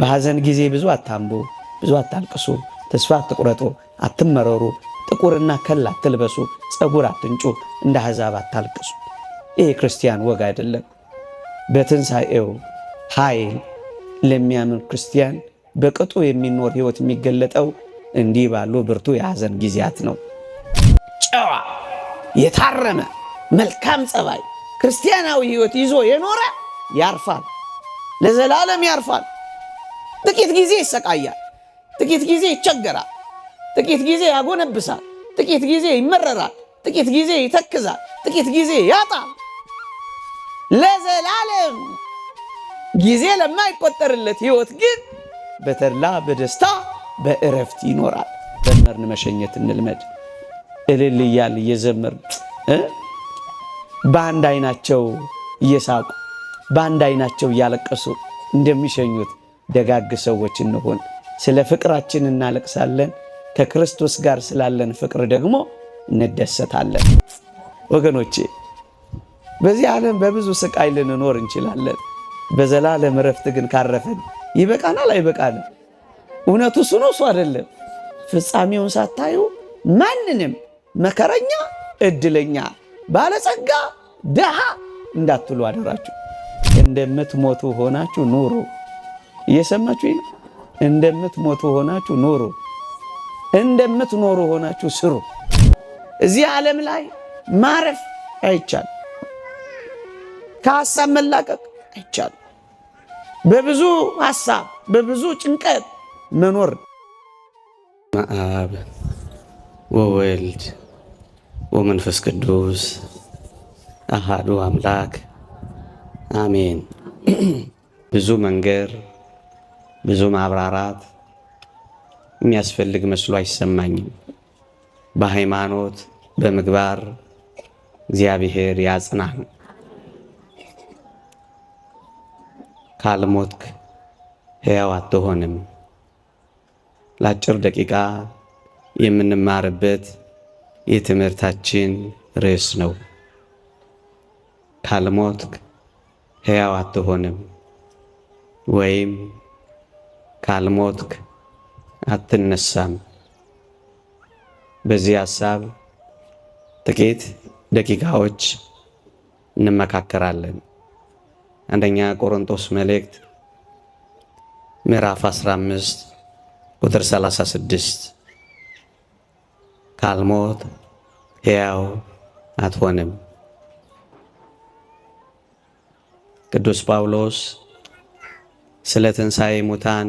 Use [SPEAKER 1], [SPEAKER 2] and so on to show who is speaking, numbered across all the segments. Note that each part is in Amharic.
[SPEAKER 1] በሐዘን ጊዜ ብዙ አታንቡ፣ ብዙ አታልቅሱ፣ ተስፋ አትቁረጡ፣ አትመረሩ፣ ጥቁርና ከል አትልበሱ፣ ፀጉር አትንጩ፣ እንደ አሕዛብ አታልቅሱ። ይህ ክርስቲያን ወግ አይደለም። በትንሣኤው ኃይል ለሚያምን ክርስቲያን በቅጡ የሚኖር ሕይወት የሚገለጠው እንዲህ ባሉ ብርቱ የሐዘን ጊዜያት ነው። ጨዋ የታረመ መልካም ጸባይ ክርስቲያናዊ ሕይወት ይዞ የኖረ ያርፋል፣ ለዘላለም ያርፋል። ጥቂት ጊዜ ይሰቃያል፣ ጥቂት ጊዜ ይቸገራል፣ ጥቂት ጊዜ ያጎነብሳል፣ ጥቂት ጊዜ ይመረራል፣ ጥቂት ጊዜ ይተክዛል፣ ጥቂት ጊዜ ያጣል። ለዘላለም ጊዜ ለማይቆጠርለት ሕይወት ግን በተድላ በደስታ በእረፍት ይኖራል። ዘመርን መሸኘት እንልመድ። እልል እያል እየዘመርን በአንድ አይናቸው እየሳቁ በአንድ አይናቸው እያለቀሱ እንደሚሸኙት ደጋግ ሰዎች እንሆን። ስለ ፍቅራችን እናለቅሳለን፣ ከክርስቶስ ጋር ስላለን ፍቅር ደግሞ እንደሰታለን። ወገኖቼ በዚህ ዓለም በብዙ ስቃይ ልንኖር እንችላለን። በዘላለም እረፍት ግን ካረፈን ይበቃናል አይበቃንም? እውነቱ እሱ ነው እሱ አይደለም? ፍጻሜውን ሳታዩ ማንንም መከረኛ፣ እድለኛ፣ ባለጸጋ፣ ደሃ እንዳትሉ አደራችሁ። እንደምትሞቱ ሆናችሁ ኑሩ። እየሰማችሁ ነው? እንደምትሞቱ ሆናችሁ ኑሩ። እንደምትኖሩ ሆናችሁ ስሩ። እዚህ ዓለም ላይ ማረፍ አይቻል፣ ከሐሳብ መላቀቅ አይቻል። በብዙ ሐሳብ በብዙ ጭንቀት መኖር።
[SPEAKER 2] አብ ወወልድ ወመንፈስ ቅዱስ አሃዱ አምላክ አሜን። ብዙ መንገር ብዙ ማብራራት የሚያስፈልግ መስሎ አይሰማኝም። በሃይማኖት በምግባር እግዚአብሔር ያጽናን። ካልሞትክ ሕያው አትሆንም። ለአጭር ደቂቃ የምንማርበት የትምህርታችን ርዕስ ነው። ካልሞትክ ሕያው አትሆንም ወይም ካልሞትክ አትነሳም። በዚህ ሐሳብ ጥቂት ደቂቃዎች እንመካከራለን። አንደኛ ቆሮንቶስ መልእክት ምዕራፍ 15 ቁጥር 36 ካልሞት ሕያው አትሆንም። ቅዱስ ጳውሎስ ስለ ትንሣኤ ሙታን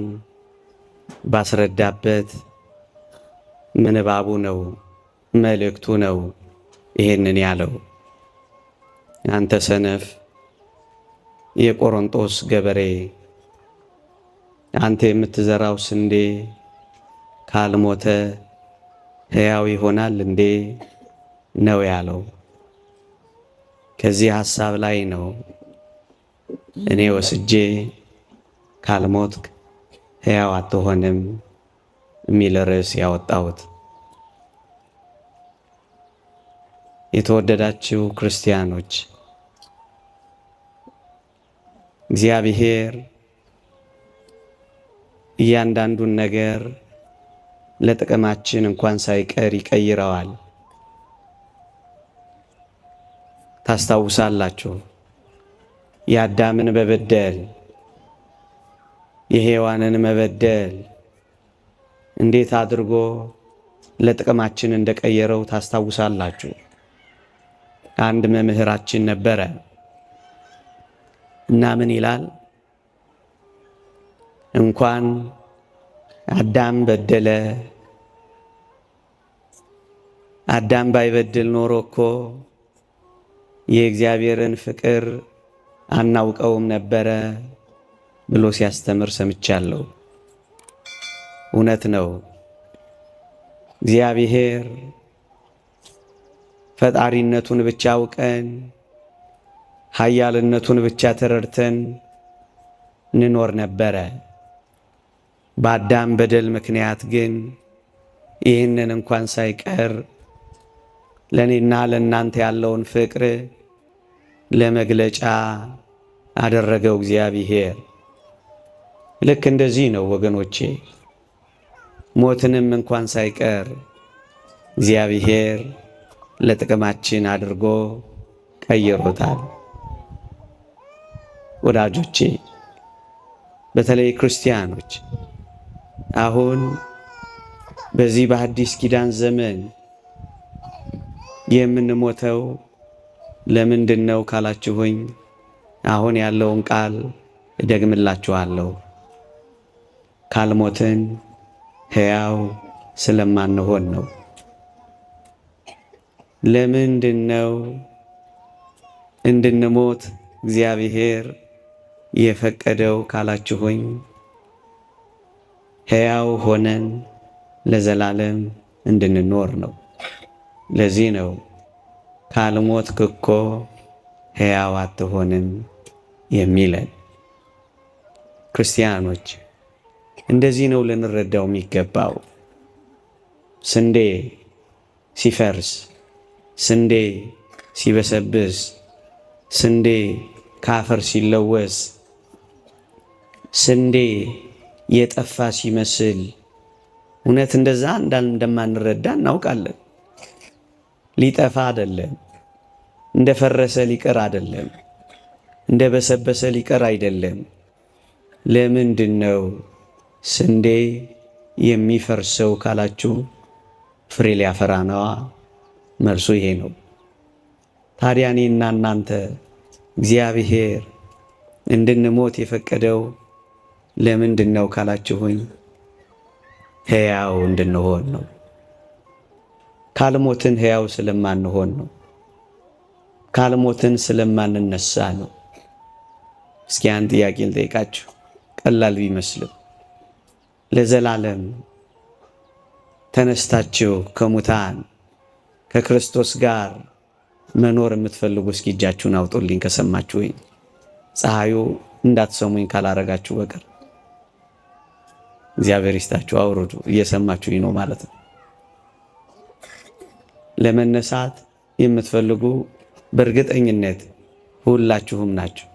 [SPEAKER 2] ባስረዳበት ምንባቡ ነው፣ መልእክቱ ነው ይሄንን ያለው። አንተ ሰነፍ የቆሮንቶስ ገበሬ፣ አንተ የምትዘራው ስንዴ ካልሞተ ሕያው ይሆናል እንዴ ነው ያለው። ከዚህ ሐሳብ ላይ ነው እኔ ወስጄ ካልሞትክ ሕያው አትሆንም የሚል ርዕስ ያወጣሁት። የተወደዳችሁ ክርስቲያኖች፣ እግዚአብሔር እያንዳንዱን ነገር ለጥቅማችን እንኳን ሳይቀር ይቀይረዋል። ታስታውሳላችሁ የአዳምን በበደል የሔዋንን መበደል እንዴት አድርጎ ለጥቅማችን እንደቀየረው ታስታውሳላችሁ። አንድ መምህራችን ነበረ እና ምን ይላል? እንኳን አዳም በደለ፣ አዳም ባይበድል ኖሮ እኮ የእግዚአብሔርን ፍቅር አናውቀውም ነበረ ብሎ ሲያስተምር ሰምቻለሁ። እውነት ነው። እግዚአብሔር ፈጣሪነቱን ብቻ አውቀን ኃያልነቱን ብቻ ተረድተን እንኖር ነበረ። በአዳም በደል ምክንያት ግን ይህንን እንኳን ሳይቀር ለእኔና ለእናንተ ያለውን ፍቅር ለመግለጫ አደረገው እግዚአብሔር። ልክ እንደዚህ ነው ወገኖቼ። ሞትንም እንኳን ሳይቀር እግዚአብሔር ለጥቅማችን አድርጎ ቀይሮታል። ወዳጆቼ በተለይ ክርስቲያኖች አሁን በዚህ በአዲስ ኪዳን ዘመን የምንሞተው ለምንድን ነው ካላችሁኝ፣ አሁን ያለውን ቃል እደግምላችኋለሁ። ካልሞትን ሕያው ስለማንሆን ነው። ለምንድን ነው እንድንሞት እግዚአብሔር የፈቀደው ካላችሁኝ፣ ሕያው ሆነን ለዘላለም እንድንኖር ነው። ለዚህ ነው ካልሞትክ እኮ ሕያው አትሆንም የሚለን። ክርስቲያኖች እንደዚህ ነው ልንረዳው የሚገባው። ስንዴ ሲፈርስ፣ ስንዴ ሲበሰብስ፣ ስንዴ ከአፈር ሲለወስ፣ ስንዴ የጠፋ ሲመስል እውነት እንደዛ እንደማንረዳ እናውቃለን። ሊጠፋ አይደለም፣ እንደፈረሰ ሊቀር አይደለም፣ እንደበሰበሰ ሊቀር አይደለም። ለምንድን ነው ስንዴ የሚፈርሰው ካላችሁ፣ ፍሬ ሊያፈራ ነዋ። መልሱ ይሄ ነው። ታዲያ እኔና እናንተ እግዚአብሔር እንድንሞት የፈቀደው ለምንድን ነው ካላችሁኝ፣ ሕያው እንድንሆን ነው። ካልሞትን ሕያው ስለማንሆን ነው። ካልሞትን ስለማንነሳ ነው። እስኪ አንድ ጥያቄ ልጠይቃችሁ፣ ቀላል ቢመስልም ለዘላለም ተነስታችሁ ከሙታን ከክርስቶስ ጋር መኖር የምትፈልጉ እስኪ እጃችሁን አውጡልኝ ከሰማችሁኝ። ፀሐዩ እንዳትሰሙኝ ካላረጋችሁ በቀር እግዚአብሔር ይስጣችሁ፣ አውርዱ። እየሰማችሁኝ ነው ማለት ነው። ለመነሳት የምትፈልጉ በእርግጠኝነት ሁላችሁም ናችሁ።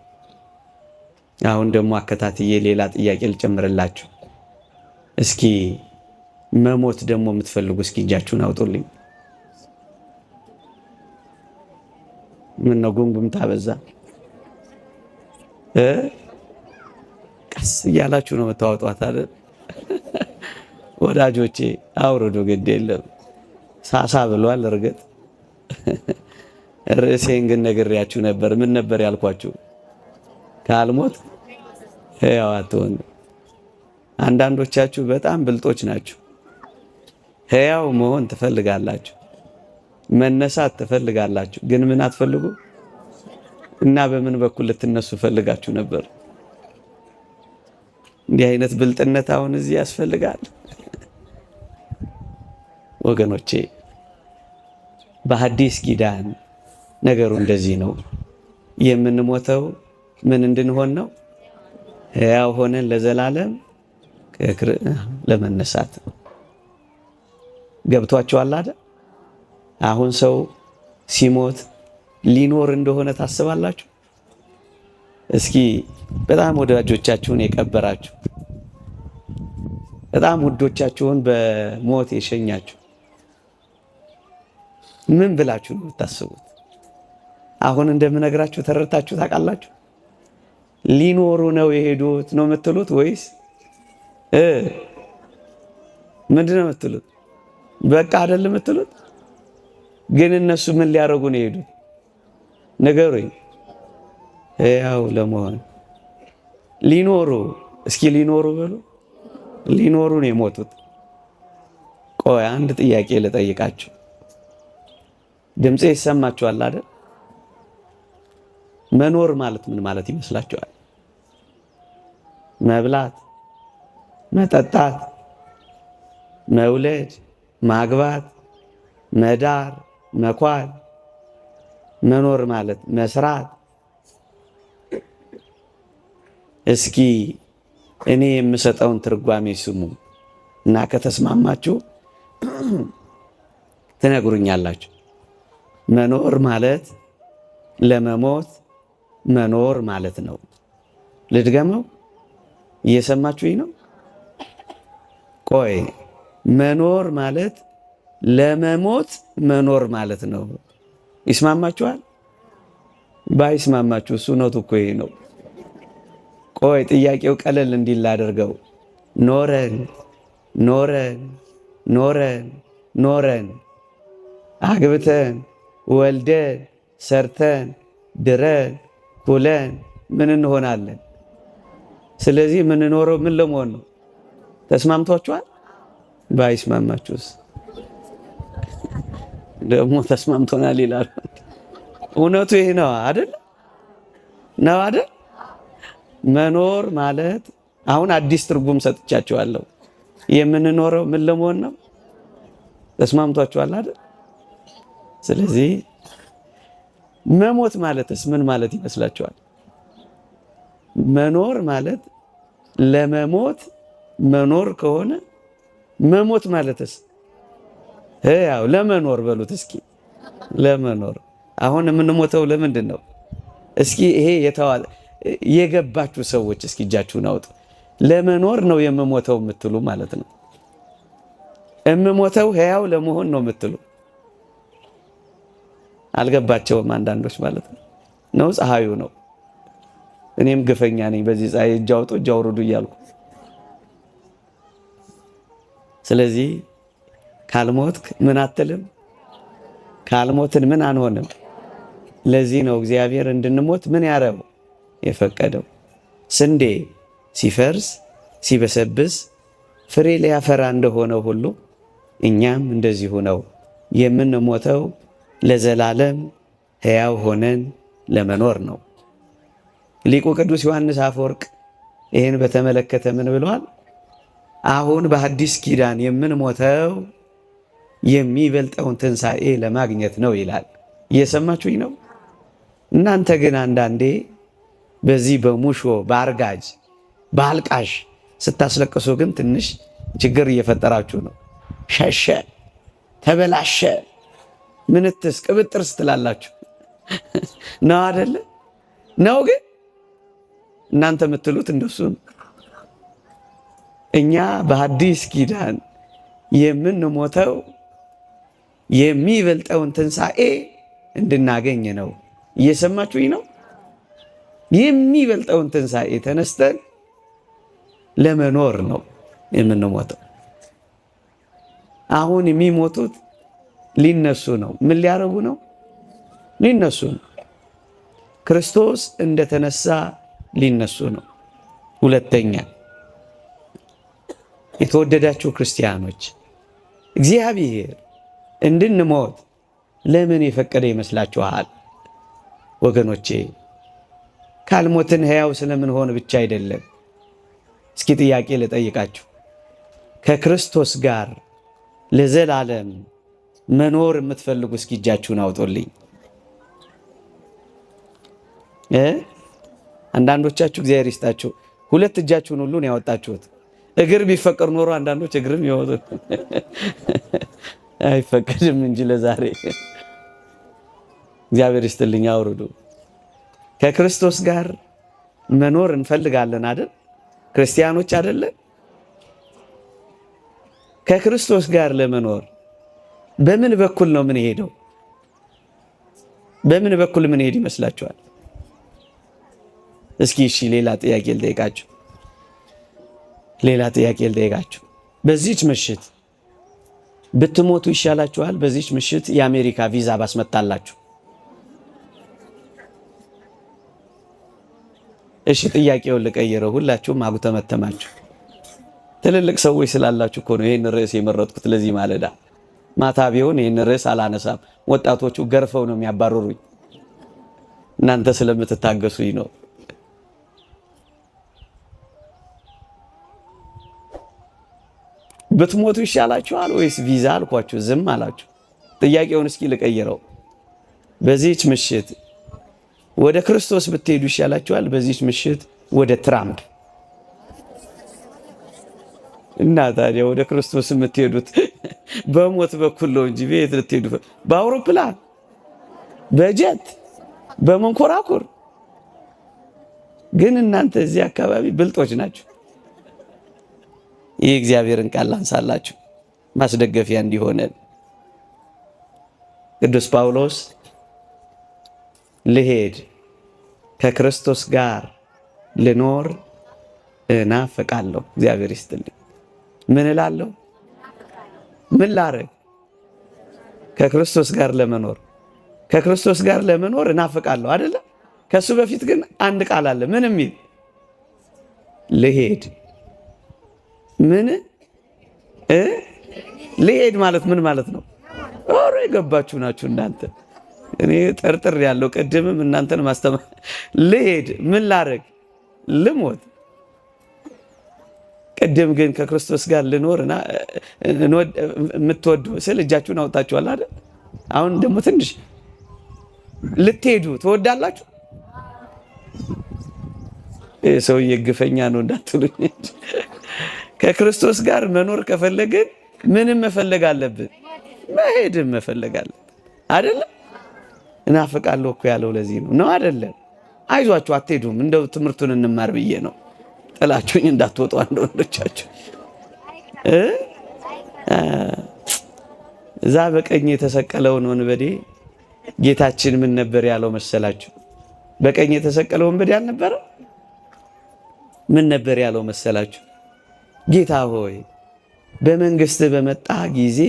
[SPEAKER 2] አሁን ደግሞ አከታትዬ ሌላ ጥያቄ ልጨምርላችሁ። እስኪ መሞት ደግሞ የምትፈልጉ እስኪ እጃችሁን አውጡልኝ። ምን ነው ጉምጉምታ በዛ? ቀስ እያላችሁ ነው የምታወጧት አይደል? ወዳጆቼ አውርዱ፣ ግድ የለም። ሳሳ ብሏል። እርግጥ ርዕሴን ግን ነግሬያችሁ ነበር። ምን ነበር ያልኳችሁ? ካልሞት ሕያው አትሆንም። አንዳንዶቻችሁ በጣም ብልጦች ናችሁ። ሕያው መሆን ትፈልጋላችሁ፣ መነሳት ትፈልጋላችሁ፣ ግን ምን አትፈልጉ እና በምን በኩል ልትነሱ ፈልጋችሁ ነበር? እንዲህ አይነት ብልጥነት አሁን እዚህ ያስፈልጋል? ወገኖቼ በሐዲስ ኪዳን ነገሩ እንደዚህ ነው። የምንሞተው ምን እንድንሆን ነው? ሕያው ሆነን ለዘላለም ለመነሳት። ገብቷችኋል አይደል? አሁን ሰው ሲሞት ሊኖር እንደሆነ ታስባላችሁ? እስኪ በጣም ወዳጆቻችሁን የቀበራችሁ፣ በጣም ውዶቻችሁን በሞት የሸኛችሁ ምን ብላችሁ ነው የምታስቡት? አሁን እንደምነግራችሁ ተረድታችሁ ታውቃላችሁ? ሊኖሩ ነው የሄዱት ነው የምትሉት ወይስ ምንድን ነው የምትሉት? በቃ አይደለም የምትሉት? ግን እነሱ ምን ሊያደርጉ ነው የሄዱት? ንገሩኝ። ሕያው ለመሆን ሊኖሩ፣ እስኪ ሊኖሩ በሉ። ሊኖሩ ነው የሞቱት። ቆይ አንድ ጥያቄ ልጠይቃችሁ። ድምፄ ይሰማችኋል አይደል? መኖር ማለት ምን ማለት ይመስላችኋል? መብላት፣ መጠጣት፣ መውለድ፣ ማግባት፣ መዳር፣ መኳል። መኖር ማለት መስራት። እስኪ እኔ የምሰጠውን ትርጓሜ ስሙ እና ከተስማማችሁ ትነግሩኛላችሁ። መኖር ማለት ለመሞት መኖር ማለት ነው። ልድገመው።
[SPEAKER 1] እየሰማችሁኝ ነው? ቆይ መኖር ማለት ለመሞት መኖር ማለት ነው። ይስማማችኋል? ባይስማማችሁ እሱ እውነቱ እኮ ይሄ ነው። ቆይ ጥያቄው ቀለል እንዲል አድርገው። ኖረን ኖረን ኖረን ኖረን አግብተን ወልደን ሰርተን ድረን ኩለን ምን እንሆናለን? ስለዚህ የምንኖረው ምን ለመሆን ነው? ተስማምቷችኋል? ባይስማማችሁስ ደግሞ ተስማምቶናል ይላሉ። እውነቱ ይሄ ነው አይደል? ነው አይደል? መኖር ማለት አሁን አዲስ ትርጉም ሰጥቻችኋለሁ። የምንኖረው ምን ለመሆን ነው? ተስማምቷችኋል አይደል? ስለዚህ መሞት ማለትስ ምን ማለት ይመስላችኋል? መኖር ማለት ለመሞት መኖር ከሆነ መሞት ማለትስ ያው ለመኖር በሉት እስኪ። ለመኖር አሁን የምንሞተው ለምንድን ነው? እስኪ ይሄ የገባችሁ ሰዎች እስኪ እጃችሁን አውጡ። ለመኖር ነው የምሞተው የምትሉ ማለት ነው። የምሞተው ሕያው ለመሆን ነው የምትሉ አልገባቸውም አንዳንዶች ማለት ነው። ነው ፀሐዩ ነው። እኔም ግፈኛ ነኝ በዚህ ፀሐይ እጅ አውጡ እጅ አውርዱ እያልኩ። ስለዚህ ካልሞትክ ምን አትልም? ካልሞትን ምን አንሆንም? ለዚህ ነው እግዚአብሔር እንድንሞት ምን ያረበው የፈቀደው። ስንዴ ሲፈርስ ሲበሰብስ ፍሬ ሊያፈራ እንደሆነ ሁሉ እኛም እንደዚሁ ነው የምንሞተው ለዘላለም ሕያው ሆነን ለመኖር ነው። ሊቁ ቅዱስ ዮሐንስ አፈወርቅ ይህን በተመለከተ ምን ብለዋል? አሁን በሐዲስ ኪዳን የምንሞተው የሚበልጠውን ትንሣኤ ለማግኘት ነው ይላል። እየሰማችሁኝ ነው? እናንተ ግን አንዳንዴ በዚህ በሙሾ በአርጋጅ በአልቃሽ ስታስለቅሱ ግን ትንሽ ችግር እየፈጠራችሁ ነው። ሸሸ፣ ተበላሸ፣ ምንትስ ቅብጥርስ ትላላችሁ ነው አደለ? ነው ግን እናንተ የምትሉት እንደሱ ነው። እኛ በሐዲስ ኪዳን የምንሞተው የሚበልጠውን ትንሣኤ እንድናገኝ ነው። እየሰማችሁኝ ነው? የሚበልጠውን ትንሣኤ ተነስተን ለመኖር ነው የምንሞተው። አሁን የሚሞቱት ሊነሱ ነው። ምን ሊያረጉ ነው? ሊነሱ ነው። ክርስቶስ እንደተነሳ ሊነሱ ነው። ሁለተኛ የተወደዳችሁ ክርስቲያኖች እግዚአብሔር እንድንሞት ለምን የፈቀደ ይመስላችኋል? ወገኖቼ ካልሞትን ሕያው ስለምንሆን ብቻ አይደለም። እስኪ ጥያቄ ልጠይቃችሁ። ከክርስቶስ ጋር ለዘላለም መኖር የምትፈልጉ እስኪ እጃችሁን አውጡልኝ። አንዳንዶቻችሁ እግዚአብሔር ይስጣችሁ ሁለት እጃችሁን ሁሉን ያወጣችሁት። እግር ቢፈቀር ኖሮ አንዳንዶች እግርም ይወጡ አይፈቀድም እንጂ ለዛሬ እግዚአብሔር ይስጥልኝ አውርዱ። ከክርስቶስ ጋር መኖር እንፈልጋለን አይደል? ክርስቲያኖች አይደለን? ከክርስቶስ ጋር ለመኖር በምን በኩል ነው ምን ሄደው? በምን በኩል ምን ሄድ ይመስላችኋል? እስኪ እሺ ሌላ ጥያቄ ልጠይቃችሁ። በዚህች ምሽት ብትሞቱ ይሻላችኋል? በዚህች ምሽት የአሜሪካ ቪዛ ባስመታላችሁ? እሺ ጥያቄውን ልቀይረው። ሁላችሁም አጉተመተማችሁ። ትልልቅ ሰዎች ስላላችሁ እኮ ነው ይህን ርዕስ የመረጥኩት ለዚህ ማለዳ። ማታ ቢሆን ይህን ርዕስ አላነሳም። ወጣቶቹ ገርፈው ነው የሚያባረሩኝ። እናንተ ስለምትታገሱኝ ነው። ብትሞቱ ይሻላችኋል ወይስ ቪዛ አልኳችሁ? ዝም አላችሁ። ጥያቄውን እስኪ ልቀይረው። በዚህች ምሽት ወደ ክርስቶስ ብትሄዱ ይሻላችኋል? በዚህች ምሽት ወደ ትራምፕ? እና ታዲያ ወደ ክርስቶስ የምትሄዱት በሞት በኩል ነው እንጂ ቤት ልትሄዱ በአውሮፕላን፣ በጀት፣ በመንኮራኩር። ግን እናንተ እዚህ አካባቢ ብልጦች ናችሁ። ይህ እግዚአብሔርን ቃል ላንሳላችሁ ማስደገፊያ እንዲሆነን። ቅዱስ ጳውሎስ ልሄድ ከክርስቶስ ጋር ልኖር እናፍቃለሁ። እግዚአብሔር ይስጥልኝ። ምን እላለሁ? ምን ላረግ? ከክርስቶስ ጋር ለመኖር ከክርስቶስ ጋር ለመኖር እናፍቃለሁ አይደለ? ከሱ በፊት ግን አንድ ቃል አለ። ምን የሚል? ልሄድ። ምን ልሄድ ማለት ምን ማለት ነው? ኦሬ የገባችሁ ናችሁ እናንተ። እኔ ጠርጥር ያለው ቅድምም እናንተን ማስተማር። ልሄድ ምን ላረግ? ልሞት። ቅድም ግን ከክርስቶስ ጋር ልኖርና የምትወዱ ስል እጃችሁን አውጣችኋል አይደል? አሁን ደግሞ ትንሽ ልትሄዱ ትወዳላችሁ። ሰውዬ ግፈኛ ነው እንዳትሉኝ። ከክርስቶስ ጋር መኖር ከፈለግን ምንም መፈለግ አለብን? መሄድም መፈለግ አለብን አይደለም? እናፍቃለሁ እኮ ያለው ለዚህ ነው አይደለም? አይዟችሁ አትሄዱም፣ እንደው ትምህርቱን እንማር ብዬ ነው። ጥላችሁኝ እንዳትወጡ አንድ ወንዶቻችሁ። እዛ በቀኝ የተሰቀለውን ወንበዴ ጌታችን ምን ነበር ያለው መሰላችሁ? በቀኝ የተሰቀለው ወንበዴ አልነበረ? ምን ነበር ያለው መሰላችሁ? ጌታ ሆይ በመንግስት በመጣ ጊዜ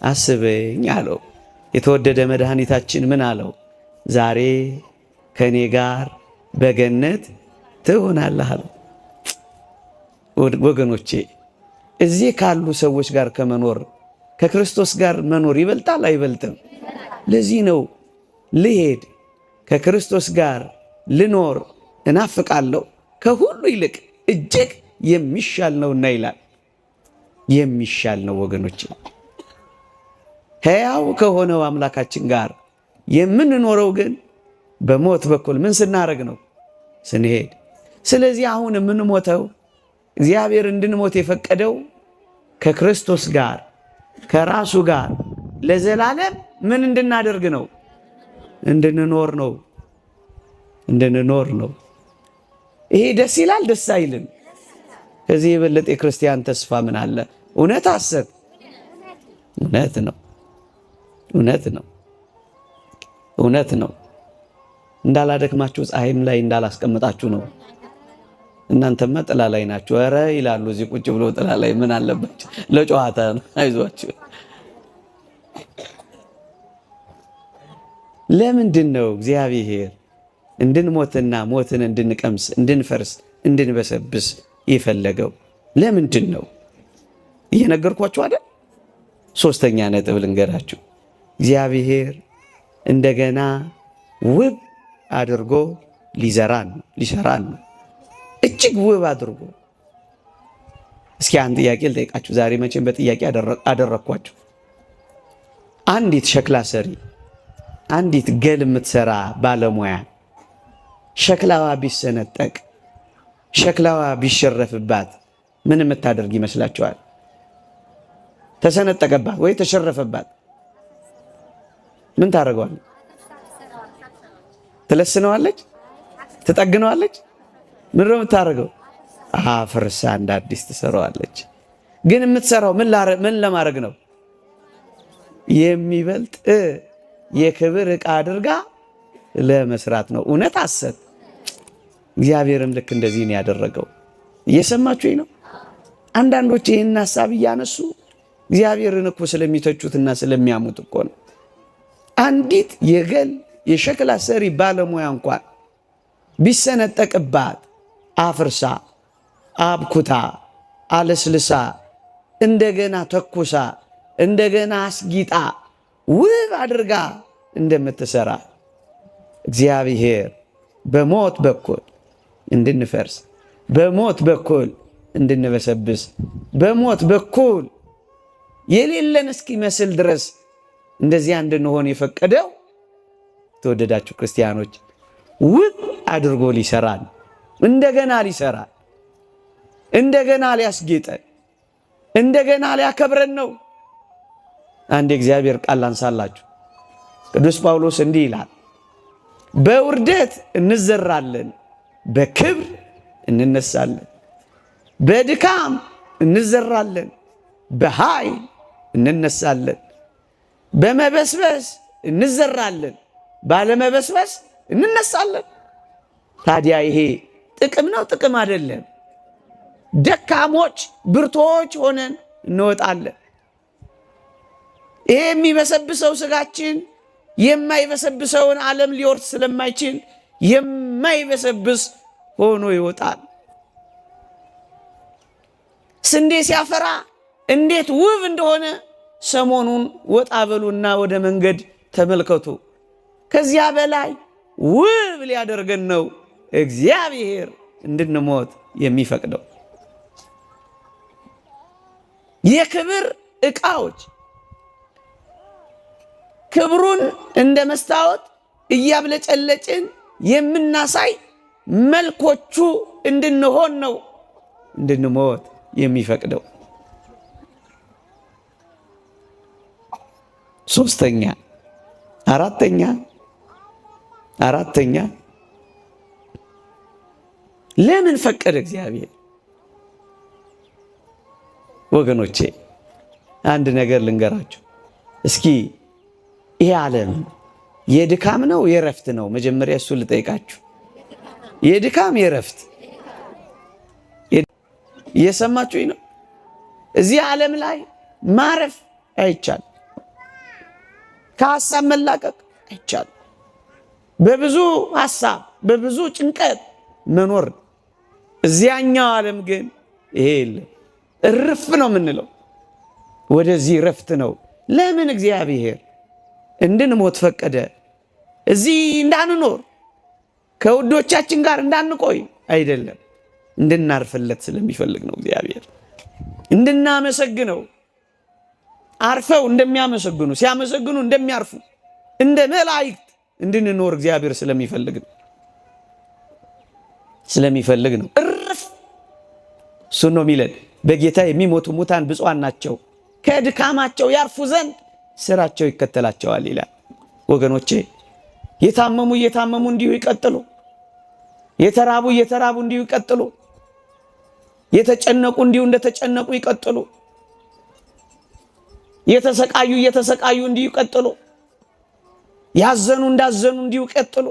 [SPEAKER 1] አስበኝ አለው። የተወደደ መድኃኒታችን ምን አለው? ዛሬ ከኔ ጋር በገነት ትሆናለህ አለው። ወገኖቼ እዚህ ካሉ ሰዎች ጋር ከመኖር ከክርስቶስ ጋር መኖር ይበልጣል አይበልጥም? ለዚህ ነው ልሄድ ከክርስቶስ ጋር ልኖር እናፍቃለሁ ከሁሉ ይልቅ እጅግ የሚሻል ነውና ይላል። የሚሻል ነው ወገኖቼ። ሕያው ከሆነው አምላካችን ጋር የምንኖረው ግን በሞት በኩል ምን ስናደርግ ነው? ስንሄድ። ስለዚህ አሁን የምንሞተው እግዚአብሔር እንድንሞት የፈቀደው ከክርስቶስ ጋር ከራሱ ጋር ለዘላለም ምን እንድናደርግ ነው? እንድንኖር ነው። እንድንኖር ነው። ይሄ ደስ ይላል ደስ አይልም? ከዚህ የበለጠ የክርስቲያን ተስፋ ምን አለ? እውነት ሐሰት? እውነት ነው። እውነት ነው። እውነት ነው። እንዳላደክማችሁ ፀሐይም ላይ እንዳላስቀምጣችሁ ነው። እናንተማ ጥላ ላይ ናችሁ። ኧረ ይላሉ እዚህ ቁጭ ብሎ ጥላ ላይ ምን አለባቸው? ለጨዋታ ነው። አይዟችሁ። ለምንድን ነው እግዚአብሔር እንድንሞትና ሞትን እንድንቀምስ እንድንፈርስ እንድንበሰብስ የፈለገው? ለምንድን ነው? እየነገርኳችሁ አይደል? ሶስተኛ ነጥብ ልንገራችሁ። እግዚአብሔር እንደገና ውብ አድርጎ ሊሰራን ነው። እጅግ ውብ አድርጎ። እስኪ አንድ ጥያቄ ልጠይቃችሁ። ዛሬ መቼም በጥያቄ አደረኳችሁ። አንዲት ሸክላ ሰሪ፣ አንዲት ገል የምትሰራ ባለሙያ ሸክላዋ ቢሰነጠቅ፣ ሸክላዋ ቢሸረፍባት ምን የምታደርግ ይመስላችኋል? ተሰነጠቀባት ወይ ተሸረፈባት ምን ታደርገዋለች? ትለስነዋለች? ትጠግነዋለች? ምን ነው የምታደርገው? አፍርሳ እንደ አዲስ ትሰራዋለች። ግን የምትሰራው ምን ለማድረግ ነው? የሚበልጥ የክብር ዕቃ አድርጋ ለመስራት ነው። እውነት ሐሰት? እግዚአብሔርም ልክ እንደዚህ ነው ያደረገው። እየሰማችሁኝ ነው? አንዳንዶች ይህን ሐሳብ እያነሱ እግዚአብሔርን እኮ ስለሚተቹትና ስለሚያሙት እኮ ነው። አንዲት የሸክላ ሰሪ ባለሙያ እንኳን ቢሰነጠቅባት አፍርሳ አብኩታ አለስልሳ እንደገና ተኩሳ እንደገና አስጊጣ ውብ አድርጋ እንደምትሰራ እግዚአብሔር በሞት በኩል እንድንፈርስ፣ በሞት በኩል እንድንበሰብስ፣ በሞት በኩል የሌለን እስኪመስል ድረስ እንደዚያ እንድንሆን የፈቀደው ተወደዳችሁ ክርስቲያኖች ውብ አድርጎ ሊሰራን፣ እንደገና ሊሰራን፣ እንደገና ሊያስጌጠን፣ እንደገና ሊያከብረን ነው። አንድ የእግዚአብሔር ቃል ላንሳላችሁ። ቅዱስ ጳውሎስ እንዲህ ይላል፣ በውርደት እንዘራለን፣ በክብር እንነሳለን፣ በድካም እንዘራለን፣ በኃይል እንነሳለን። በመበስበስ እንዘራለን፣ ባለመበስበስ እንነሳለን። ታዲያ ይሄ ጥቅም ነው? ጥቅም አይደለም። ደካሞች ብርቶች ሆነን እንወጣለን። ይሄ የሚበሰብሰው ስጋችን የማይበሰብሰውን ዓለም ሊወርስ ስለማይችል የማይበሰብስ ሆኖ ይወጣል። ስንዴ ሲያፈራ እንዴት ውብ እንደሆነ ሰሞኑን ወጣ በሉና ወደ መንገድ ተመልከቱ። ከዚያ በላይ ውብ ሊያደርገን ነው እግዚአብሔር እንድንሞት የሚፈቅደው። የክብር ዕቃዎች ክብሩን እንደ መስታወት እያብለጨለጭን የምናሳይ መልኮቹ እንድንሆን ነው እንድንሞት የሚፈቅደው። ሶስተኛ አራተኛ ለምን ፈቀደ እግዚአብሔር? ወገኖቼ አንድ ነገር ልንገራችሁ እስኪ። ይሄ ዓለም የድካም ነው የረፍት ነው? መጀመሪያ እሱ ልጠይቃችሁ። የድካም የረፍት እየሰማችሁኝ ነው? እዚህ ዓለም ላይ ማረፍ አይቻልም። ከሐሳብ መላቀቅ አይቻልም። በብዙ ሐሳብ በብዙ ጭንቀት መኖር። እዚያኛው ዓለም ግን ይሄ የለም። እርፍ ነው የምንለው። ወደዚህ ረፍት ነው። ለምን እግዚአብሔር እንድንሞት ፈቀደ? እዚህ እንዳንኖር ከውዶቻችን ጋር እንዳንቆይ አይደለም፣ እንድናርፍለት ስለሚፈልግ ነው እግዚአብሔር። እንድናመሰግነው፣ አርፈው እንደሚያመሰግኑ ሲያመሰግኑ እንደሚያርፉ እንደ መላእክት እንድንኖር እግዚአብሔር ስለሚፈልግ ነው። እርፍ እሱን ነው የሚለን። በጌታ የሚሞቱ ሙታን ብፁዓን ናቸው፣ ከድካማቸው ያርፉ ዘንድ ስራቸው ይከተላቸዋል ይላል። ወገኖቼ የታመሙ እየታመሙ እንዲሁ ይቀጥሉ። የተራቡ እየተራቡ እንዲሁ ይቀጥሉ። የተጨነቁ እንዲሁ እንደተጨነቁ ይቀጥሉ። የተሰቃዩ እየተሰቃዩ እንዲሁ ይቀጥሉ። ያዘኑ እንዳዘኑ እንዲሁ ይቀጥሉ።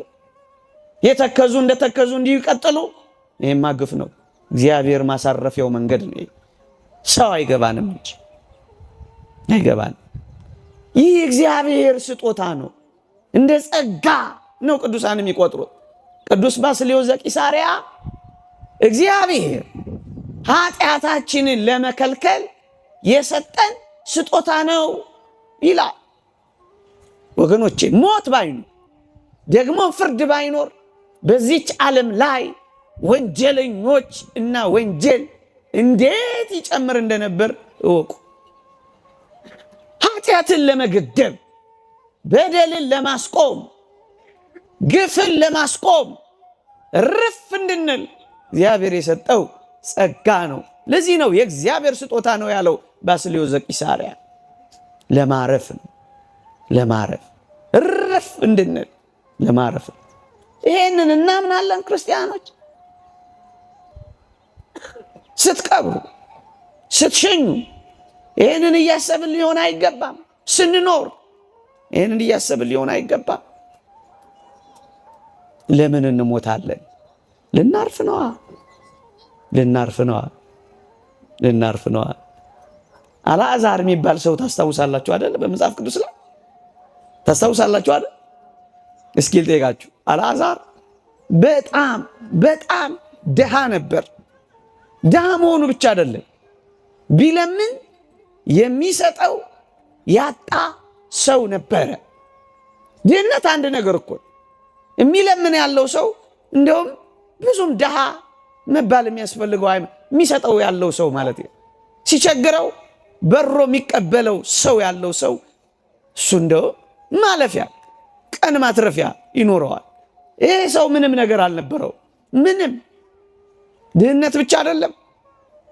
[SPEAKER 1] የተከዙ እንደተከዙ እንዲሁ ይቀጥሉ። ይሄማ ግፍ ነው። እግዚአብሔር ማሳረፊያው መንገድ ነው። ሰው አይገባንም እንጂ አይገባንም። ይህ እግዚአብሔር ስጦታ ነው። እንደ ጸጋ ነው ቅዱሳን የሚቆጥሩት። ቅዱስ ባስልዮስ ዘቂሳርያ እግዚአብሔር ኃጢአታችንን ለመከልከል የሰጠን ስጦታ ነው ይላል። ወገኖቼ ሞት ባይኖር ደግሞ ፍርድ ባይኖር በዚች ዓለም ላይ ወንጀለኞች እና ወንጀል እንዴት ይጨምር እንደነበር እወቁ። ኃጢአትን ለመገደብ፣ በደልን ለማስቆም፣ ግፍን ለማስቆም እርፍ እንድንል እግዚአብሔር የሰጠው ጸጋ ነው። ለዚህ ነው የእግዚአብሔር ስጦታ ነው ያለው ባስልዮስ ዘቂሳርያ። ለማረፍ ነው፣ ለማረፍ እርፍ እንድንል ለማረፍ ነው። ይሄንን እናምናለን ክርስቲያኖች። ስትቀብሩ ስትሸኙ ይሄንን እያሰብን ሊሆን አይገባም። ስንኖር ይሄንን እያሰብን ሊሆን አይገባም። ለምን እንሞታለን? ልናርፍ ነዋ፣ ልናርፍ ነዋ፣ ልናርፍ ነዋ። አልዓዛር የሚባል ሰው ታስታውሳላችሁ አይደል? በመጽሐፍ ቅዱስ ላይ ታስታውሳላችሁ አይደል? እስኪ ልጠይቃችሁ። አልዓዛር በጣም በጣም ድሃ ነበር። ድሃ መሆኑ ብቻ አይደለም፣ ቢለምን የሚሰጠው ያጣ ሰው ነበረ። ድህነት አንድ ነገር እኮ የሚለምን ያለው ሰው እንደውም ብዙም ድሃ መባል የሚያስፈልገው የሚሰጠው ያለው ሰው ማለት ነው። ሲቸግረው በሮ የሚቀበለው ሰው ያለው ሰው እሱ እንደው ማለፊያ ቀን ማትረፊያ ይኖረዋል። ይሄ ሰው ምንም ነገር አልነበረው። ምንም ድህነት ብቻ አይደለም፣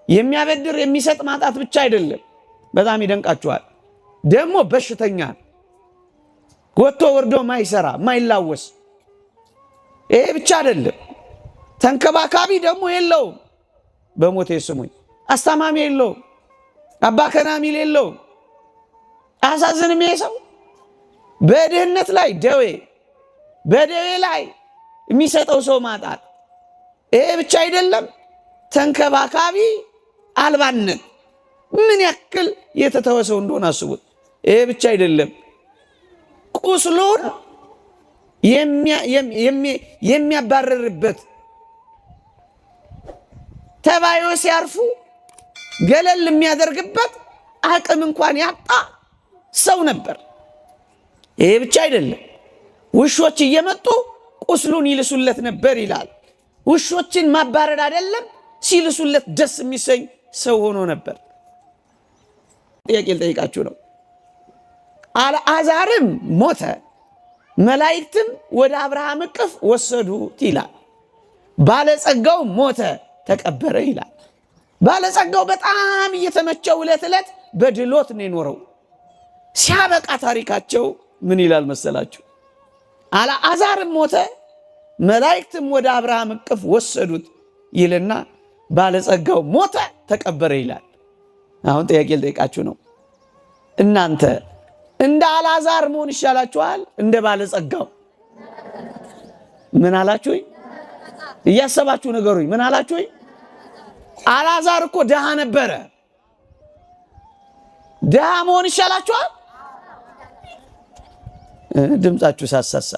[SPEAKER 1] የሚያበድር የሚሰጥ ማጣት ብቻ አይደለም። በጣም ይደንቃችኋል። ደግሞ በሽተኛ ወጥቶ ወርዶ ማይሰራ ማይላወስ። ይሄ ብቻ አይደለም፣ ተንከባካቢ ደግሞ የለውም። በሞቴ ስሙኝ፣ አስታማሚ የለውም፣ አባ ከናሚል የለውም። አያሳዝንም? ይሄ ሰው በድህነት ላይ ደዌ፣ በደዌ ላይ የሚሰጠው ሰው ማጣት። ይሄ ብቻ አይደለም፣ ተንከባካቢ አልባነት ምን ያክል የተተወ ሰው እንደሆነ አስቡት። ይሄ ብቻ አይደለም፣ ቁስሉን የሚያባረርበት ተባዮ ሲያርፉ ገለል የሚያደርግበት አቅም እንኳን ያጣ ሰው ነበር። ይሄ ብቻ አይደለም፣ ውሾች እየመጡ ቁስሉን ይልሱለት ነበር ይላል። ውሾችን ማባረር አይደለም ሲልሱለት ደስ የሚሰኝ ሰው ሆኖ ነበር። ጥያቄ ልጠይቃችሁ ነው። አልዓዛርም ሞተ፣ መላእክትም ወደ አብርሃም እቅፍ ወሰዱት ይላል። ባለጸጋው ሞተ፣ ተቀበረ ይላል። ባለጸጋው በጣም እየተመቸው ዕለት ዕለት በድሎት ነው የኖረው። ሲያበቃ ታሪካቸው ምን ይላል መሰላችሁ? አልዓዛርም ሞተ፣ መላእክትም ወደ አብርሃም እቅፍ ወሰዱት ይልና ባለጸጋው ሞተ፣ ተቀበረ ይላል። አሁን ጥያቄ ልጠይቃችሁ ነው። እናንተ እንደ አልዓዛር መሆን ይሻላችኋል? እንደ ባለጸጋው? ምን አላችሁኝ? እያሰባችሁ ነገሩኝ። ምን አላችሁኝ? አልዓዛር እኮ ድሃ ነበረ። ድሃ መሆን ይሻላችኋል? ድምጻችሁ ሳሳሳ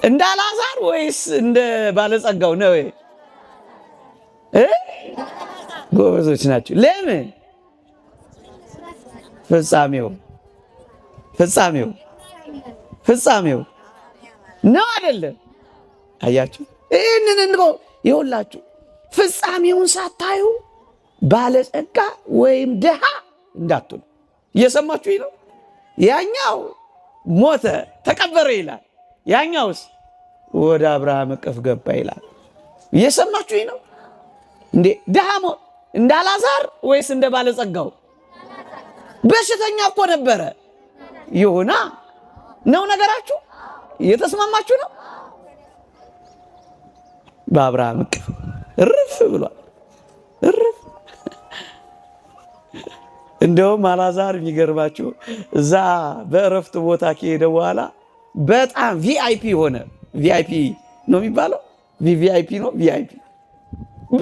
[SPEAKER 1] እንደ አልዓዛር ወይስ እንደ ባለጸጋው ነው? ጎበዞች ናችሁ። ለምን? ፍጻሜው ነው አይደለም? አያችሁ፣ ይህንን ይኸውላችሁ፣ ፍጻሜውን ሳታዩ ባለጸጋ ወይም ድሃ እንዳትሉ። እየሰማችሁ ነው? ያኛው ሞተ ተቀበረ ይላል፣ ያኛውስ ወደ አብርሃም እቅፍ ገባ ይላል። እየሰማችሁ ነው እንዴ? ድሃ እንደ አልዓዛር ወይስ እንደ ባለጸጋው? በሽተኛ እኮ ነበረ። ይሁና ነው ነገራችሁ። እየተስማማችሁ ነው? በአብርሃም እቅፍ እርፍ ብሏል። እርፍ። እንደውም አልዓዛር የሚገርማችሁ እዛ በእረፍት ቦታ ከሄደ በኋላ በጣም ቪአይፒ ሆነ። ቪአይፒ ነው የሚባለው? ቪአይፒ ነው። ቪአይፒ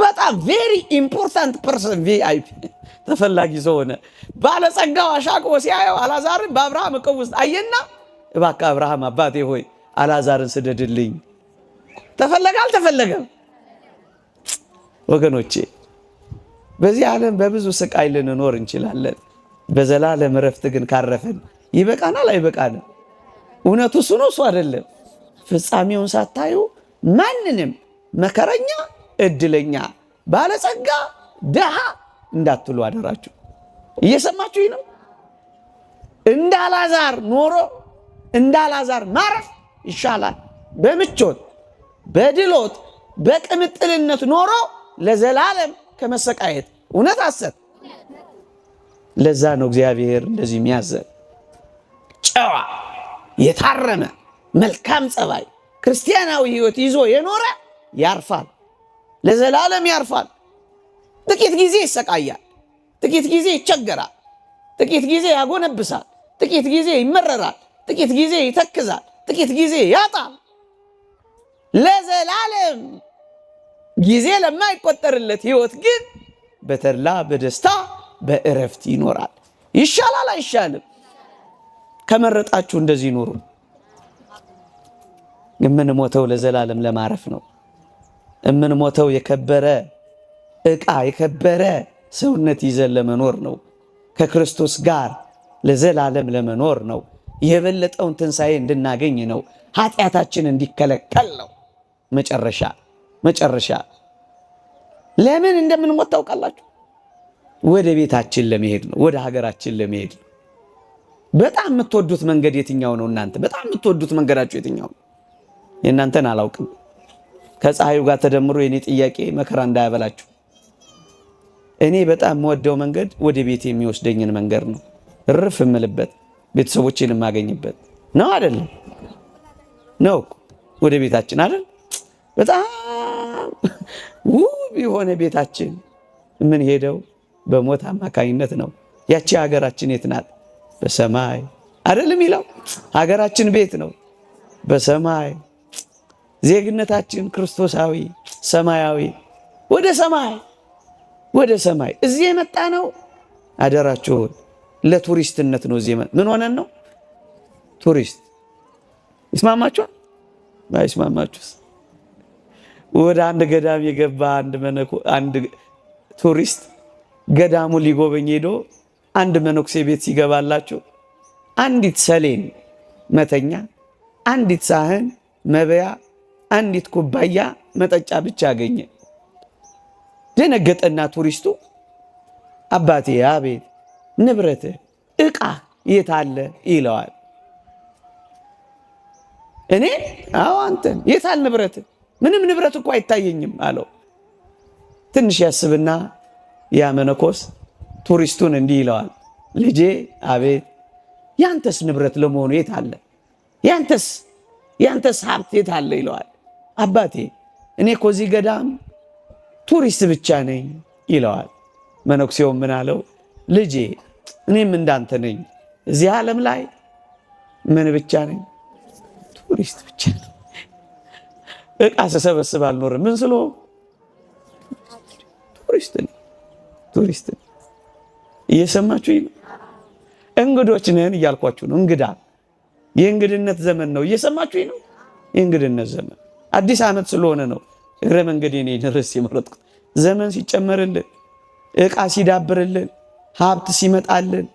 [SPEAKER 1] በጣም ቬሪ ኢምፖርታንት ፐርሰን፣ ቪአይፒ ተፈላጊ ሰው ሆነ። ባለጸጋው አሻቅቦ ሲያየው አልዓዛርን በአብርሃም እቅፍ ውስጥ አየና፣ እባክህ አብርሃም አባቴ ሆይ አልዓዛርን ስደድልኝ። ተፈለገ አልተፈለገም? ወገኖቼ በዚህ ዓለም በብዙ ስቃይ ልንኖር እንችላለን። በዘላለም እረፍት ግን ካረፈን ይበቃናል አይበቃንም? እውነቱ እሱ ነው እሱ አይደለም? ፍጻሜውን ሳታዩ ማንንም መከረኛ፣ እድለኛ፣ ባለጸጋ፣ ድሃ እንዳትሉ አደራችሁ። እየሰማችሁ ነው? እንደ አልዓዛር ኖሮ እንደ አልዓዛር ማረፍ ይሻላል። በምቾት በድሎት በቅምጥልነት ኖሮ ለዘላለም ከመሰቃየት እውነት አሰብ። ለዛ ነው እግዚአብሔር እንደዚህ የሚያዘን። ጨዋ የታረመ መልካም ጸባይ ክርስቲያናዊ ሕይወት ይዞ የኖረ ያርፋል፣ ለዘላለም ያርፋል። ጥቂት ጊዜ ይሰቃያል፣ ጥቂት ጊዜ ይቸገራል፣ ጥቂት ጊዜ ያጎነብሳል፣ ጥቂት ጊዜ ይመረራል፣ ጥቂት ጊዜ ይተክዛል፣ ጥቂት ጊዜ ያጣል። ለዘላለም ጊዜ ለማይቆጠርለት ሕይወት ግን በተድላ በደስታ በእረፍት ይኖራል። ይሻላል አይሻልም? ከመረጣችሁ እንደዚህ ኑሩ። የምንሞተው ለዘላለም ለማረፍ ነው። የምንሞተው የከበረ ዕቃ የከበረ ሰውነት ይዘን ለመኖር ነው። ከክርስቶስ ጋር ለዘላለም ለመኖር ነው። የበለጠውን ትንሣኤ እንድናገኝ ነው። ኃጢአታችን እንዲከለከል ነው። መጨረሻ ለምን እንደምንሞት ታውቃላችሁ? ወደ ቤታችን ለመሄድ ነው። ወደ ሀገራችን ለመሄድ ነው። በጣም የምትወዱት መንገድ የትኛው ነው? እናንተ በጣም የምትወዱት መንገዳችሁ የትኛው ነው? የእናንተን አላውቅም። ከፀሐዩ ጋር ተደምሮ የኔ ጥያቄ መከራ እንዳያበላችሁ። እኔ በጣም የምወደው መንገድ ወደ ቤት የሚወስደኝን መንገድ ነው። እርፍ የምልበት ቤተሰቦቼን የማገኝበት ነው። አይደለም ነው? ወደ ቤታችን አይደል? በጣም ውብ የሆነ ቤታችን ምን ሄደው በሞት አማካኝነት ነው። ያቺ ሀገራችን የት ናት? በሰማይ አይደለም ይለው። ሀገራችን ቤት ነው በሰማይ። ዜግነታችን ክርስቶሳዊ ሰማያዊ፣ ወደ ሰማይ ወደ ሰማይ። እዚህ የመጣ ነው አደራችሁን ለቱሪስትነት ነው። እዚህ ምን ሆነን ነው? ቱሪስት። ይስማማችኋል? ባይስማማችሁስ? ወደ አንድ ገዳም የገባ አንድ ቱሪስት ገዳሙ ሊጎበኝ ሄዶ አንድ መነኩሴ ቤት ሲገባላችሁ አንዲት ሰሌን መተኛ፣ አንዲት ሳህን መበያ፣ አንዲት ኩባያ መጠጫ ብቻ አገኘ። ደነገጠና ቱሪስቱ አባቴ አቤት፣ ንብረት ዕቃ የት አለ ይለዋል። እኔ አዎ አንተን የት አለ ንብረት? ምንም ንብረት እኮ አይታየኝም አለው። ትንሽ ያስብና ያ መነኮስ ቱሪስቱን እንዲህ ይለዋል፣ ልጄ አቤት፣ ያንተስ ንብረት ለመሆኑ የት አለ? ያንተስ ሀብት የት አለ ይለዋል። አባቴ እኔ እኮ እዚህ ገዳም ቱሪስት ብቻ ነኝ ይለዋል። መነኩሴው ምን አለው? ልጄ እኔም እንዳንተ ነኝ፣ እዚህ ዓለም ላይ ምን ብቻ ነኝ? ቱሪስት ብቻ ነኝ። ዕቃ ስሰበስብ አልኖርም። ምን ስሎ ቱሪስት ነኝ። እየሰማችሁ ነው? እንግዶች ነን እያልኳችሁ ነው። እንግዳ የእንግድነት ዘመን ነው። እየሰማችሁ ነው? የእንግድነት ዘመን አዲስ ዓመት ስለሆነ ነው እግረ መንገዴን ርዕስ የመረጥኩት። ዘመን ሲጨመርልን፣ ዕቃ ሲዳብርልን፣ ሀብት ሲመጣልን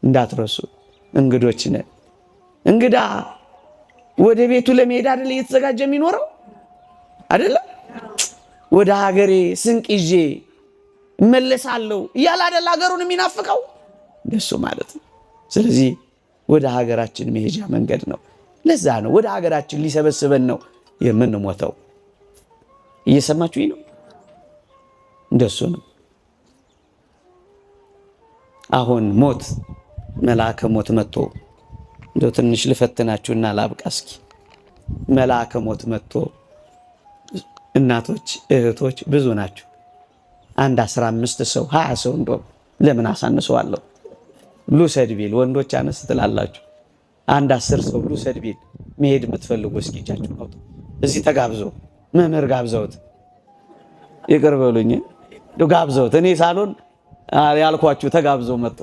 [SPEAKER 1] እንዳትረሱ እንግዶች ነን። እንግዳ ወደ ቤቱ ለመሄድ አይደለ እየተዘጋጀ የሚኖረው አይደለ? ወደ ሀገሬ ስንቅ ይዤ እመለሳለሁ እያለ አይደለ ሀገሩን የሚናፍቀው እንደሱ ማለት ነው። ስለዚህ ወደ ሀገራችን መሄጃ መንገድ ነው። ለዛ ነው ወደ ሀገራችን ሊሰበስበን ነው የምንሞተው። እየሰማችሁ ነው? እንደሱ ነው። አሁን ሞት መልአከ ሞት መጥቶ እንደው ትንሽ ልፈትናችሁና ላብቃ እስኪ። መልአከ ሞት መጥቶ እናቶች እህቶች ብዙ ናቸው። አንድ 15 ሰው 20 ሰው እንደው ለምን አሳንሰዋለሁ ልውሰድ ቢል ወንዶች አነስ ትላላችሁ። አንድ 10 ሰው ልውሰድ ቢል መሄድ የምትፈልጉ እስኪ እጃችሁን አውጡ። እዚህ ተጋብዞ መምህር ጋብዘውት ይቅር በሉኝ ጋብዘውት እኔ ሳሎን ያልኳችሁ ተጋብዞ መጥቶ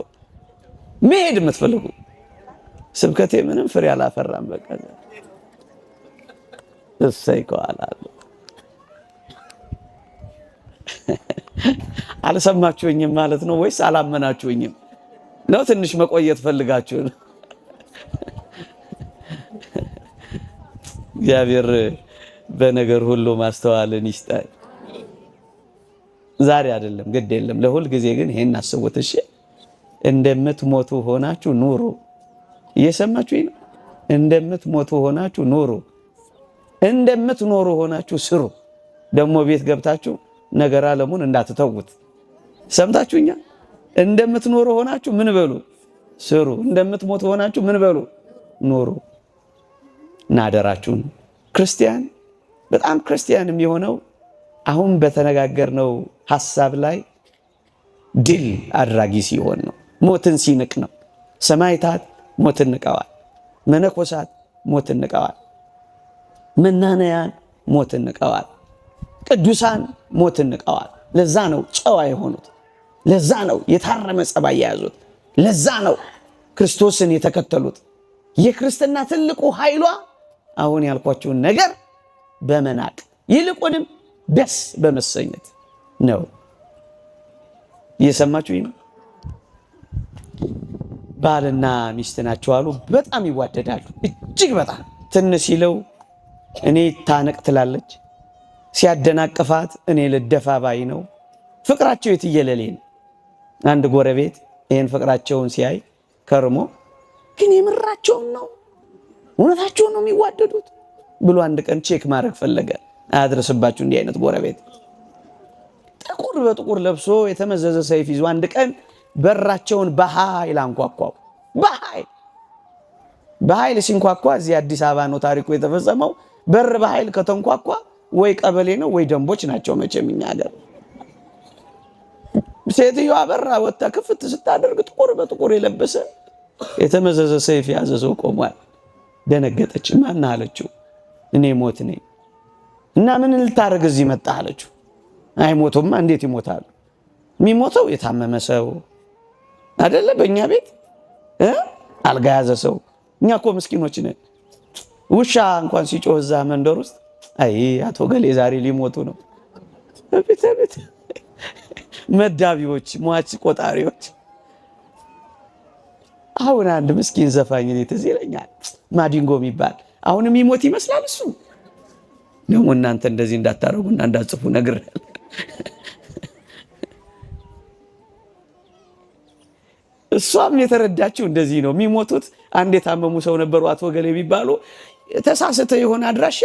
[SPEAKER 1] መሄድ የምትፈልጉ ስብከቴ ምንም ፍሬ አላፈራም። በቃ እሰይ ከዋላል አልሰማችሁኝም ማለት ነው ወይስ አላመናችሁኝም ነው? ትንሽ መቆየት ፈልጋችሁ ነው? እግዚአብሔር በነገር ሁሉ ማስተዋልን ይስጣል። ዛሬ አይደለም ግድ የለም ለሁል ጊዜ ግን ይሄን አስቡት እሺ። እንደምትሞቱ ሆናችሁ ኑሩ። እየሰማችሁ ነው? እንደምትሞቱ ሆናችሁ ኑሩ። እንደምትኖሩ ሆናችሁ ስሩ። ደግሞ ቤት ገብታችሁ ነገር ዓለሙን እንዳትተውት። ሰምታችሁኛ? እንደምትኖሩ ሆናችሁ ምን በሉ? ስሩ። እንደምትሞቱ ሆናችሁ ምን በሉ? ኑሩ። እናደራችሁን ክርስቲያን በጣም ክርስቲያን የሚሆነው አሁን በተነጋገርነው ሐሳብ ላይ ድል አድራጊ ሲሆን ነው። ሞትን ሲንቅ ነው። ሰማዕታት ሞትን ንቀዋል። መነኮሳት ሞትን ንቀዋል። መናንያን ሞትን ንቀዋል። ቅዱሳን ሞትን ንቀዋል። ለዛ ነው ጨዋ የሆኑት። ለዛ ነው የታረመ ጸባይ የያዙት። ለዛ ነው ክርስቶስን የተከተሉት። የክርስትና ትልቁ ኃይሏ አሁን ያልኳችሁን ነገር በመናቅ ይልቁንም ደስ በመሰኘት ነው። እየሰማችሁ ነው? ባልና ሚስት ናቸው አሉ። በጣም ይዋደዳሉ። እጅግ በጣም ትንሽ ሲለው እኔ ታነቅ ትላለች፣ ሲያደናቅፋት እኔ ልደፋ ባይ ነው። ፍቅራቸው የትየለሌ ነው። አንድ ጎረቤት ይህን ፍቅራቸውን ሲያይ ከርሞ ግን የምራቸውን ነው እውነታቸውን ነው የሚዋደዱት ብሎ አንድ ቀን ቼክ ማድረግ ፈለገ። አያድርስባችሁ እንዲህ አይነት ጎረቤት። ጥቁር በጥቁር ለብሶ የተመዘዘ ሰይፍ ይዞ አንድ ቀን በራቸውን በኃይል አንኳኳው። በኃይል ሲንኳኳ እዚህ አዲስ አበባ ነው ታሪኩ የተፈጸመው። በር በኃይል ከተንኳኳ ወይ ቀበሌ ነው ወይ ደንቦች ናቸው መቼም እኛ ሀገር ሴትዮዋ በራ ወጣ ክፍት ስታደርግ ጥቁር በጥቁር የለበሰ የተመዘዘ ሰይፍ የያዘ ሰው ቆሟል። ደነገጠች። ማን አለችው? እኔ ሞት ነኝ። እና ምን ልታረግ እዚህ መጣ አለችው። አይሞቱማ እንዴት ይሞታሉ? የሚሞተው የታመመ ሰው አይደለ? በእኛ ቤት አልጋ ያዘ ሰው። እኛ እኮ ምስኪኖች ነን። ውሻ እንኳን ሲጮህ እዛ መንደር ውስጥ አይ አቶ ገሌ ዛሬ ሊሞቱ ነው። ቤት መዳቢዎች፣ ሟች ቆጣሪዎች። አሁን አንድ ምስኪን ዘፋኝ እኔ ትዝ ይለኛል፣ ማዲንጎ የሚባል አሁን የሚሞት ይመስላል እሱ። ደግሞ እናንተ እንደዚህ እንዳታረጉና እንዳጽፉ ነግሬያለሁ። እሷም የተረዳችው እንደዚህ ነው። የሚሞቱት አንድ የታመሙ ሰው ነበሩ አቶ ገሌ የሚባሉ። ተሳስተ የሆነ አድራሻ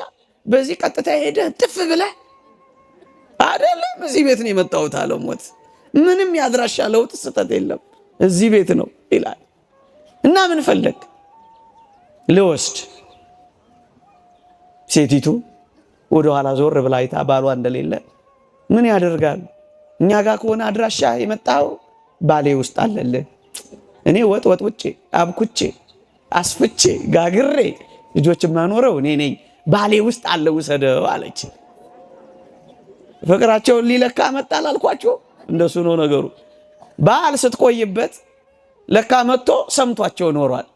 [SPEAKER 1] በዚህ ቀጥታ ሄደህ ጥፍ ብለህ አይደለም እዚህ ቤት ነው የመጣሁት አለ ሞት። ምንም የአድራሻ ለውጥ ስህተት የለም እዚህ ቤት ነው ይላል። እና ምን ፈለግ ልወስድ። ሴቲቱ ወደ ኋላ ዞር ብላ አይታ ባሏ እንደሌለ ምን ያደርጋል? እኛ ጋር ከሆነ አድራሻ የመጣው ባሌ ውስጥ አለልህ። እኔ ወጥ ውጬ አብኩቼ አስፍቼ ጋግሬ ልጆች ማኖረው እኔ ነኝ። ባሌ ውስጥ አለ ውሰደው አለች። ፍቅራቸውን ሊለካ መጣል አልኳቸው። እንደሱ ነው ነገሩ። ባል ስትቆይበት ለካ መጥቶ ሰምቷቸው ኖሯል።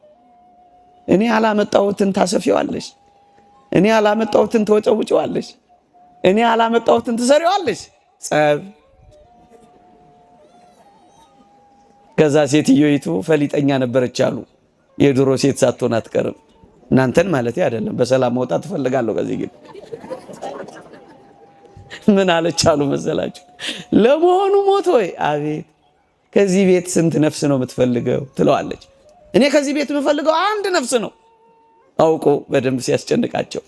[SPEAKER 1] እኔ አላመጣሁትን ታሰፊዋለሽ፣ እኔ አላመጣሁትን ተወጨውጨዋለሽ፣ እኔ አላመጣሁትን ትሰሪዋለሽ። ጸብ። ከዛ ሴትዮይቱ ፈሊጠኛ ነበረች አሉ። የድሮ ሴት ሳትሆን አትቀርም። እናንተን ማለት አይደለም። በሰላም መውጣት ትፈልጋለሁ። ከዚህ ግን ምን አለች አሉ መሰላችሁ? ለመሆኑ ሞት ሆይ፣ አቤት ከዚህ ቤት ስንት ነፍስ ነው የምትፈልገው ትለዋለች። እኔ ከዚህ ቤት የምፈልገው አንድ ነፍስ ነው። አውቆ በደንብ ሲያስጨንቃቸው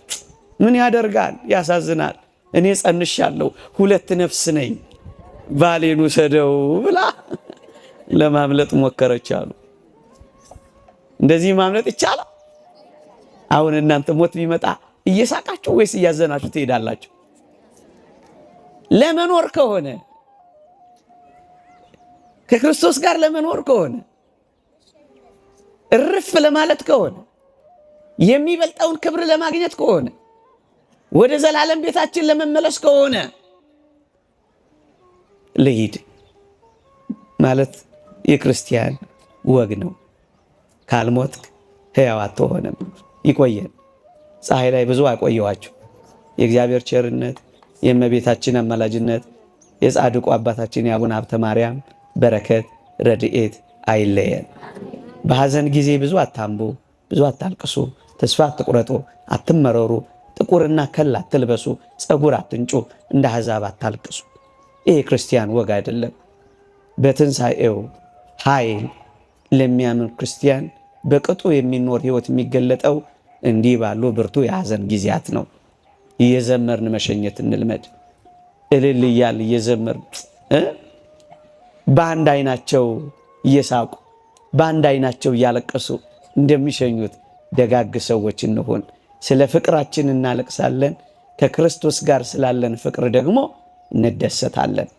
[SPEAKER 1] ምን ያደርጋል፣ ያሳዝናል። እኔ ጸንሻለሁ፣ 2 ነፍስ ነኝ፣ ባሌን ውሰደው ብላ ለማምለጥ ሞከረች አሉ። እንደዚህ ማምለጥ ይቻላል? አሁን እናንተ ሞት ቢመጣ እየሳቃችሁ ወይስ እያዘናችሁ ትሄዳላችሁ? ለመኖር ከሆነ ከክርስቶስ ጋር ለመኖር ከሆነ እርፍ ለማለት ከሆነ የሚበልጠውን ክብር ለማግኘት ከሆነ ወደ ዘላለም ቤታችን ለመመለስ ከሆነ ልሂድ ማለት የክርስቲያን ወግ ነው። ካልሞትክ ሕያው አትሆንም። ይቆየን። ፀሐይ ላይ ብዙ አቆየዋችሁ። የእግዚአብሔር ቸርነት፣ የእመቤታችን አማላጅነት፣ የጻድቁ አባታችን የአቡነ ሀብተ ማርያም በረከት ረድኤት አይለየን። በሐዘን ጊዜ ብዙ አታንቡ፣ ብዙ አታልቅሱ፣ ተስፋ አትቁረጡ፣ አትመረሩ፣ ጥቁርና ከል አትልበሱ፣ ፀጉር አትንጩ፣ እንደ አሕዛብ አታልቅሱ። ይህ ክርስቲያን ወግ አይደለም። በትንሣኤው ኃይል ለሚያምን ክርስቲያን በቅጡ የሚኖር ሕይወት የሚገለጠው እንዲህ ባሉ ብርቱ የሐዘን ጊዜያት ነው። እየዘመርን መሸኘት እንልመድ። እልል እያል እየዘመርን በአንድ አይናቸው እየሳቁ በአንድ አይናቸው እያለቀሱ እንደሚሸኙት ደጋግ ሰዎች እንሆን። ስለ ፍቅራችን እናለቅሳለን፣ ከክርስቶስ ጋር ስላለን ፍቅር ደግሞ እንደሰታለን።